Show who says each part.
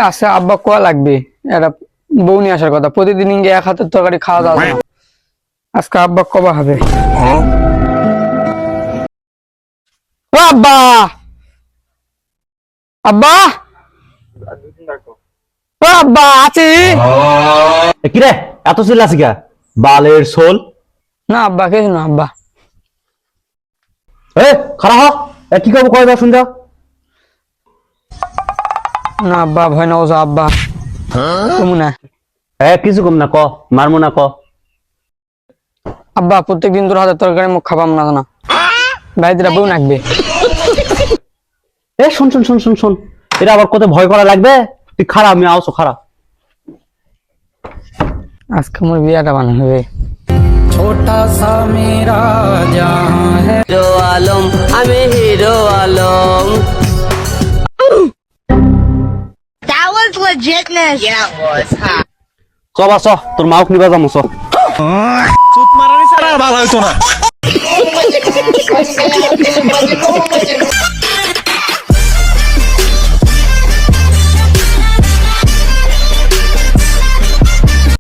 Speaker 1: আছে আব্বা কোয়া লাগবে, এটা বউ নিয়ে আসার কথা। প্রতিদিন ইঙ্গে এক হাতের তরকারি খাওয়া দাওয়া যায় না। আজকে আব্বা কবা হবে। ও আব্বা, আব্বা, ও আব্বা আছি।
Speaker 2: কিরে এত চিল্লাছি কা বালের সোল।
Speaker 1: না আব্বা কিছু না আব্বা।
Speaker 2: খারাপ হ কি করবো কয় শুন যাও।
Speaker 1: না আব্বা ভয় না, ও যা আব্বা তুমি না।
Speaker 2: কিছু কম না ক, মারমু না ক।
Speaker 1: আব্বা প্রত্যেকদিন তোর হাতের তরকারি মুখ খাবাম না না, বাইরে বউ নাকবে।
Speaker 2: শোন শোন শোন শোন শোন, এটা আবার কত ভয় করা লাগবে। তুই খারাপ, আমি আওছো খারাপ।
Speaker 1: আজকে আমার বিয়াটা বানানো হবে।
Speaker 3: छोटा सा मेरा जहां है
Speaker 4: হিরো আলম, আমি hero Alam.
Speaker 5: That was legitness. Yeah, it was. Huh?
Speaker 2: চ বা চ, তোর মাউক নিবা যাবো চ।
Speaker 6: চুত মারানি ছাড়া আর ভালো হইতো না।